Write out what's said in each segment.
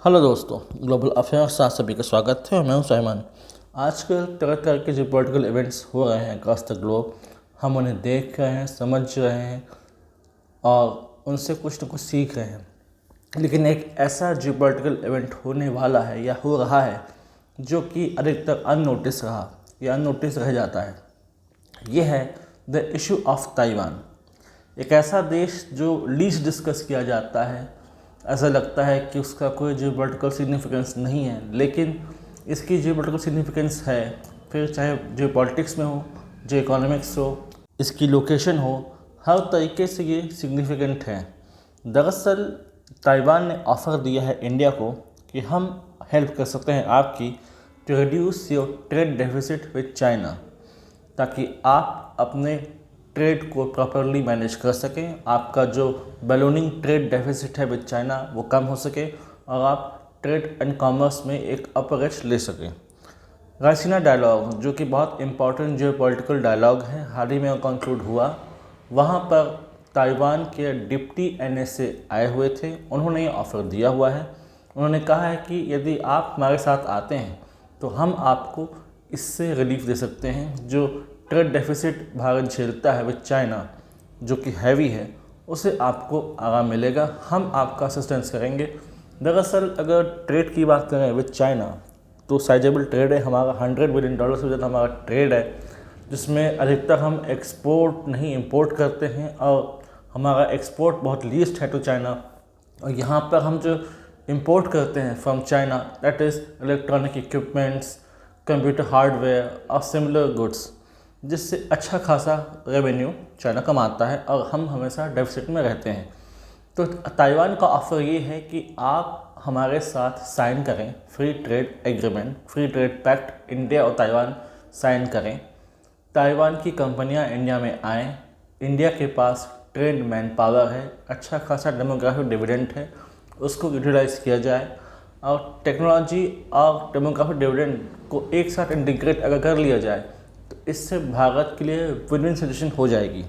Hello दोस्तों, global affairs से आप सभी का स्वागत है और मैं हूं साइमन। आजकल तरह तरह के जो पॉलिटिकल इवेंट्स हो रहे हैं अक्रॉस द ग्लोब, हम उन्हें देख रहे हैं, समझ रहे हैं और उनसे कुछ न कुछ सीख रहे हैं। लेकिन एक ऐसा जो पॉलिटिकल इवेंट होने वाला है या हो रहा है जो कि अधिकतर अननोटिस रहा या अननोटिस रह जाता है, ये है द इशू ऑफ ताइवान। एक ऐसा देश जो लीस्ट डिस्कस किया जाता है, ऐसा लगता है कि उसका कोई जियोपॉलिटिकल सिग्निफिकेंस नहीं है, लेकिन इसकी जियोपॉलिटिकल सिग्निफिकेंस है। फिर चाहे जियोपॉलिटिक्स में हो, जो इकोनॉमिक्स हो, इसकी लोकेशन हो, हर तरीके से ये सिग्निफिकेंट है। दरअसल ताइवान ने ऑफ़र दिया है इंडिया को कि हम हेल्प कर सकते हैं आपकी to reduce your trade deficit with China, ताकि आप अपने ट्रेड को प्रॉपरली मैनेज कर सकें, आपका जो बैलूनिंग ट्रेड डेफिसिट है विद चाइना वो कम हो सके और आप ट्रेड एंड कॉमर्स में एक अपर एज ले सकें। रायसीना डायलॉग, जो कि बहुत इंपॉर्टेंट जो पॉलिटिकल डायलॉग है, हाल ही में कंक्लूड हुआ। वहाँ पर ताइवान के डिप्टी NSA आए हुए थे। उन्होंने ये ऑफ़र दिया हुआ है। उन्होंने कहा है कि यदि आप हमारे साथ आते हैं तो हम आपको इससे रिलीफ दे सकते हैं। जो ट्रेड डेफिसिट भारत झेलता है विद चाइना, जो कि हैवी है, उसे आपको आराम मिलेगा, हम आपका असिस्टेंस करेंगे। दरअसल अगर ट्रेड की बात करें विद चाइना तो साइजेबल ट्रेड है हमारा, $100 बिलियन से ज़्यादा हमारा ट्रेड है, जिसमें अधिकतर हम एक्सपोर्ट नहीं इंपोर्ट करते हैं और हमारा एक्सपोर्ट बहुत लीस्ट है टू चाइना। और यहाँ पर हम जो इंपोर्ट करते हैं from China, that is electronic equipments, computer hardware और सिमिलर गुड्स, जिससे अच्छा खासा रेवेन्यू चाइना कमाता है और हम हमेशा डेफिसिट में रहते हैं। तो ताइवान का ऑफ़र ये है कि आप हमारे साथ साइन करें free trade agreement, free trade pact, India और ताइवान साइन करें। ताइवान की कंपनियां इंडिया में आएँ, इंडिया के पास ट्रेंड मैन पावर है, अच्छा खासा डेमोग्राफिक डिविडेंड है, उसको यूटिलाइज किया जाए और टेक्नोलॉजी और डेमोग्राफिक डिविडेंड को एक साथ इंटीग्रेट अगर कर लिया जाए तो इससे भारत के लिए विन विन सिचुएशन हो जाएगी।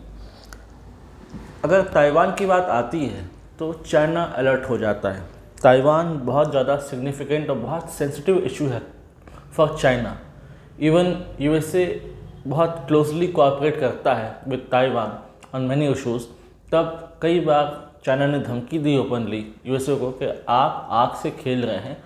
अगर ताइवान की बात आती है तो चाइना अलर्ट हो जाता है। ताइवान बहुत ज़्यादा सिग्निफिकेंट और बहुत सेंसिटिव इशू है फॉर चाइना। इवन USA बहुत क्लोजली कोऑपरेट करता है with Taiwan on many issues. तब कई बार चाइना ने धमकी दी ओपनली USA को कि आप आग से खेल रहे हैं,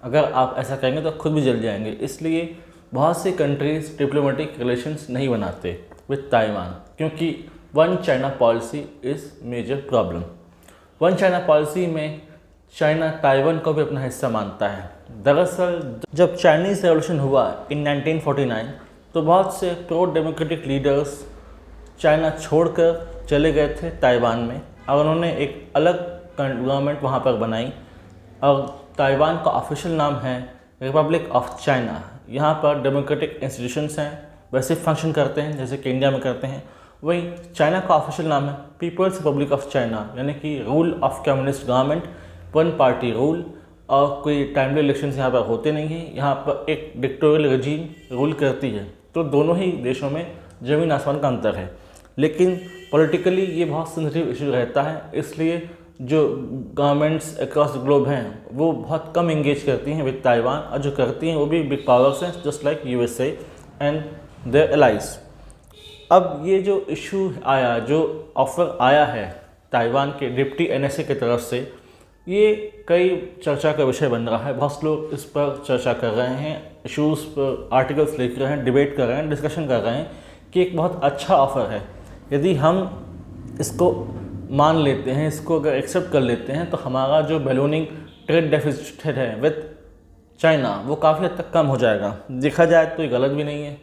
अगर आप ऐसा करेंगे तो खुद भी जल जाएंगे। इसलिए बहुत सी कंट्रीज़ डिप्लोमेटिक रिलेशंस नहीं बनाते विद ताइवान, क्योंकि one China policy is major problem. One China policy में चाइना ताइवान को भी अपना हिस्सा मानता है। दरअसल जब चाइनीज़ रेवोल्यूशन हुआ इन 1949 तो बहुत से प्रो डेमोक्रेटिक लीडर्स चाइना छोड़कर चले गए थे ताइवान में और उन्होंने एक अलग गवर्नमेंट वहाँ पर बनाई और ताइवान का ऑफिशियल नाम है रिपब्लिक ऑफ चाइना। यहाँ पर डेमोक्रेटिक इंस्टीट्यूशंस हैं, वैसे फंक्शन करते हैं जैसे कि इंडिया में करते हैं। वही चाइना का ऑफिशियल नाम है पीपल्स रिपब्लिक ऑफ चाइना, यानी कि rule of communist government, one party rule और कोई टाइमली इलेक्शंस यहाँ पर होते नहीं हैं। यहाँ पर एक डिक्टेटोरियल रजीम रूल करती है। तो दोनों ही देशों में ज़मीन आसमान का अंतर है, लेकिन पॉलिटिकली ये बहुत सेंसिटिव इशू रहता है। इसलिए जो गवर्नमेंट्स अक्रॉस द ग्लोब हैं वो बहुत कम इंगेज करती हैं विद ताइवान, और जो करती हैं वो भी बिग पावर्स हैं just like USA and their allies. अब ये जो इशू आया, जो ऑफ़र आया है ताइवान के डिप्टी NSA की तरफ से, ये कई चर्चा का विषय बन रहा है। बहुत लोग इस पर चर्चा कर रहे हैं, इशूज़ पर आर्टिकल्स लिख रहे हैं, डिबेट कर रहे हैं, डिस्कशन कर रहे हैं कि एक बहुत अच्छा ऑफ़र है। यदि हम इसको मान लेते हैं, इसको अगर एक्सेप्ट कर लेते हैं तो हमारा जो बैलूनिंग ट्रेड डेफिसिट है विद चाइना वो काफ़ी हद तक कम हो जाएगा। देखा जाए तो ये गलत भी नहीं है।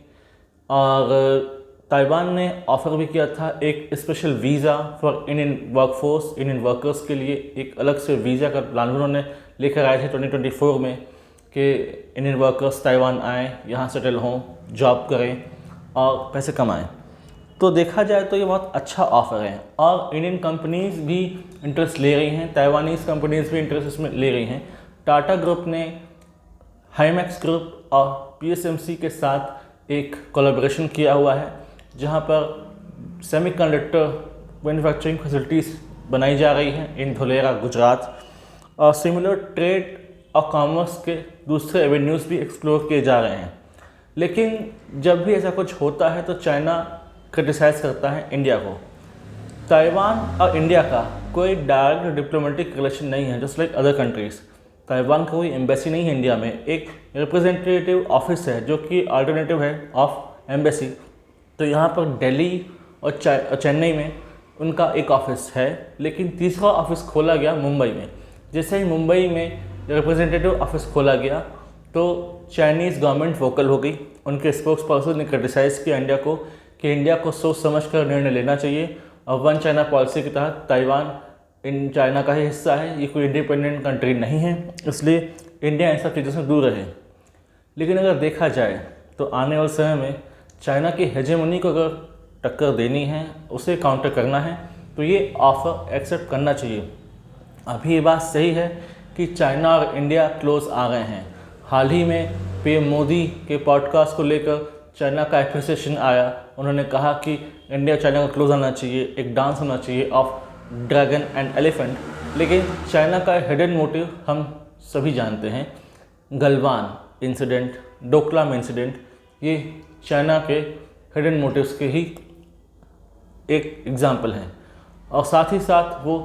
और ताइवान ने ऑफ़र भी किया था एक special visa for Indian workforce, Indian workers के लिए एक अलग से वीज़ा का प्लान उन्होंने लेकर आए थे 2024 में कि इंडियन वर्कर्स ताइवान आएँ, यहाँ सेटल हों, जॉब करें और पैसे कमाएं। तो देखा जाए तो ये बहुत अच्छा ऑफ़र है और इंडियन कंपनीज़ भी इंटरेस्ट ले रही हैं, ताइवानीज़ कंपनीज़ भी इंटरेस्ट इसमें ले रही हैं। टाटा ग्रुप ने हाईमैक्स ग्रुप और PSMC के साथ एक कोलैबोरेशन किया हुआ है, जहां पर सेमीकंडक्टर मैन्युफैक्चरिंग फैसिलिटीज़ बनाई जा रही हैं इन धुलेरा, गुजरात। और सिमिलर ट्रेड और कॉमर्स के दूसरे एवेन्यूज़ भी एक्सप्लोर किए जा रहे हैं। लेकिन जब भी ऐसा कुछ होता है तो चाइना क्रिटिसाइज़ करता है इंडिया को। ताइवान और इंडिया का कोई डायरेक्ट डिप्लोमेटिक रिलेशन नहीं है, just like other countries. Taiwan का कोई एम्बेसी नहीं है इंडिया में, एक रिप्रेजेंटेटिव ऑफिस है जो कि अल्टरनेटिव है ऑफ एम्बेसी। तो यहाँ पर दिल्ली और चेन्नई में उनका एक ऑफिस है, लेकिन तीसरा ऑफिस खोला गया मुंबई में। जैसे ही मुंबई में रिप्रेजेंटेटिव ऑफिस खोला गया तो चाइनीज़ गवर्नमेंट वोकल हो गई। उनके स्पोक्स पर्सन ने क्रिटिसाइज़ किया इंडिया को कि इंडिया को सोच समझ कर निर्णय लेना चाहिए और वन चाइना पॉलिसी के तहत ताइवान इन चाइना का ही हिस्सा है, ये कोई इंडिपेंडेंट कंट्री नहीं है, इसलिए इंडिया इन सब चीज़ों से दूर रहे। लेकिन अगर देखा जाए तो आने वाले समय में चाइना की हेजेमनी को अगर टक्कर देनी है, उसे काउंटर करना है, तो ये ऑफ़र एक्सेप्ट करना चाहिए। अभी ये बात सही है कि चाइना और इंडिया क्लोज आ गए हैं। हाल ही में पीएम मोदी के पॉडकास्ट को लेकर चाइना का एप्रिसिएशन आया। उन्होंने कहा कि इंडिया चाइना का क्लोज आना चाहिए, एक डांस होना चाहिए ऑफ ड्रैगन एंड एलिफेंट। लेकिन चाइना का हिडन मोटिव हम सभी जानते हैं। गलवान इंसिडेंट, डोकलाम इंसिडेंट, ये चाइना के हिडन मोटिव्स के ही एक एग्जाम्पल हैं। और साथ ही साथ वो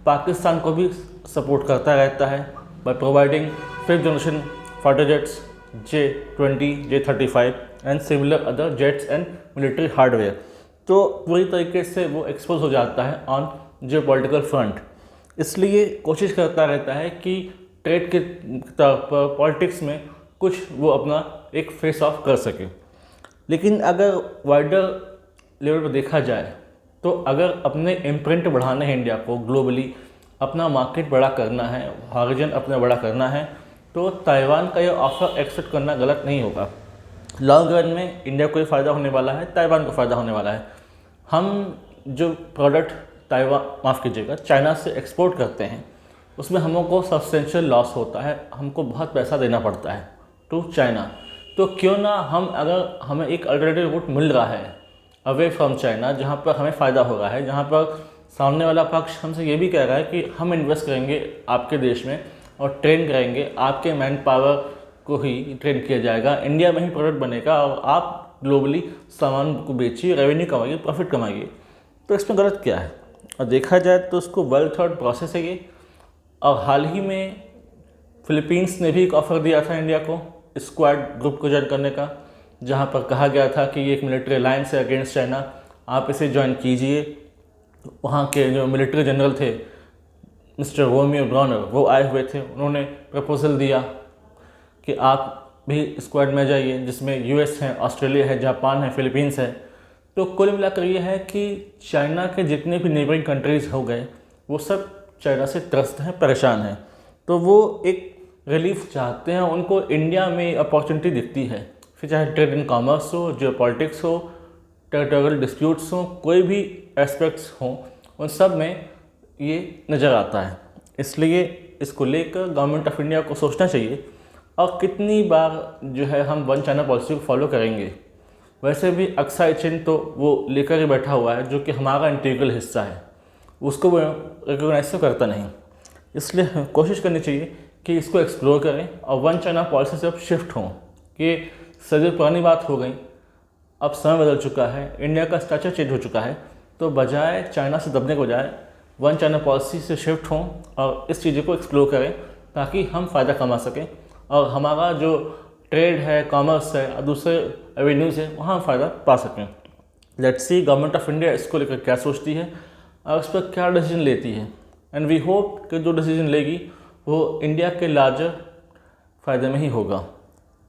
पाकिस्तान को भी सपोर्ट करता रहता है by providing 5th generation fighter jets J-20, J-35 and similar other jets and military hardware. तो पूरी तरीके से वो एक्सपोज हो जाता है ऑन जियो पॉलिटिकल फ्रंट। इसलिए कोशिश करता रहता है कि ट्रेड के तरफ पर पॉलिटिक्स में कुछ वो अपना एक फेस ऑफ कर सके। लेकिन अगर वाइडर लेवल पर देखा जाए तो अगर अपने इम्प्रिंट बढ़ाने हैं इंडिया को ग्लोबली, अपना मार्केट बड़ा करना है, हॉरिजन अपना बड़ा करना है, तो ताइवान का ये ऑफ़र एक्सेप्ट करना गलत नहीं होगा। लॉन्ग रन में इंडिया को फ़ायदा होने वाला है, ताइवान को फ़ायदा होने वाला है। हम जो प्रोडक्ट चाइना से एक्सपोर्ट करते हैं उसमें हमको सब्सटेंशियल लॉस होता है, हमको बहुत पैसा देना पड़ता है टू चाइना। तो क्यों ना अगर हमें एक अल्टरनेटिव रूट मिल रहा है अवे फ्रॉम चाइना, जहाँ पर हमें फ़ायदा हो रहा है, जहाँ पर सामने वाला पक्ष हमसे ये भी कह रहा है कि हम इन्वेस्ट करेंगे आपके देश में और ट्रेन करेंगे, आपके मैन पावर को ही ट्रेन किया जाएगा, इंडिया में ही प्रोडक्ट बनेगा और आप ग्लोबली सामान को बेचिए, रेवेन्यू कमाइए, प्रॉफिट कमाइए। तो इसमें गलत क्या है? और देखा जाए तो उसको वेल थॉट प्रोसेस है ये। और हाल ही में फिलीपींस ने भी एक ऑफ़र दिया था इंडिया को स्क्वाड ग्रुप को ज्वाइन करने का, जहाँ पर कहा गया था कि ये एक मिलिट्री अलायंस है अगेंस्ट चाइना, आप इसे ज्वाइन कीजिए। वहाँ के जो मिलिट्री जनरल थे मिस्टर रोमियो ब्राउनर, वो आए हुए थे, उन्होंने प्रपोजल दिया कि आप भी स्क्वाड में जाइए, जिसमें यूएस है, ऑस्ट्रेलिया है, जापान है, फिलीपींस है। तो कुल मिलाकर ये है कि चाइना के जितने भी नेबरिंग कंट्रीज़ हो गए वो सब चाइना से त्रस्त हैं, परेशान हैं। तो वो एक रिलीफ चाहते हैं, उनको इंडिया में अपॉर्चुनिटी दिखती है, फिर चाहे ट्रेड एंड कॉमर्स हो, जियो पॉलिटिक्स हो, टेरिटोरियल डिस्प्यूट्स हो, कोई भी एस्पेक्ट्स हों, उन सब में ये नज़र आता है। इसलिए इसको लेकर गवर्नमेंट ऑफ इंडिया को सोचना चाहिए और कितनी बार जो है हम वन चाइना पॉलिसी को फॉलो करेंगे। वैसे भी अक्साई चिन तो वो लेकर ही बैठा हुआ है, जो कि हमारा इंटीग्रल हिस्सा है, उसको वो रिकोगनाइज तो करता नहीं। इसलिए कोशिश करनी चाहिए कि इसको एक्सप्लोर करें और वन चाइना पॉलिसी से अब शिफ्ट हों। कि सदी पुरानी बात हो गई, अब समय बदल चुका है, इंडिया का स्ट्रक्चर चेंज हो चुका है, तो बजाय चाइना से दबने के बजाय वन चाइना पॉलिसी से शिफ्ट हों और इस चीज़ों को एक्सप्लोर करें ताकि हम फ़ायदा कमा सकें और हमारा जो ट्रेड है, कॉमर्स है और दूसरे एवेन्यूज़ है, वहाँ फ़ायदा पा सकें। Let's see government of India इसको लेकर क्या सोचती है और इस पर क्या डिसीजन लेती है। एंड वी होप कि जो डिसीजन लेगी वो इंडिया के लार्जर फ़ायदे में ही होगा।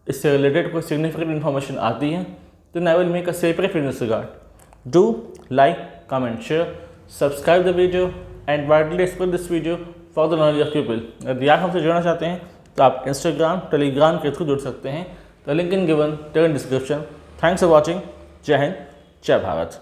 इससे रिलेटेड कोई सिग्निफिकेंट इन्फॉर्मेशन आती है तो I will make a separate video in this regard. Do like, comment, share, subscribe the video and widely spread this video for the knowledge of people. यदि आप हमसे जुड़ना चाहते हैं तो आप इंस्टाग्राम, टेलीग्राम के थ्रू जुड़ सकते हैं। The link in given in description. Thanks for watching. जय हिंद, जय भारत।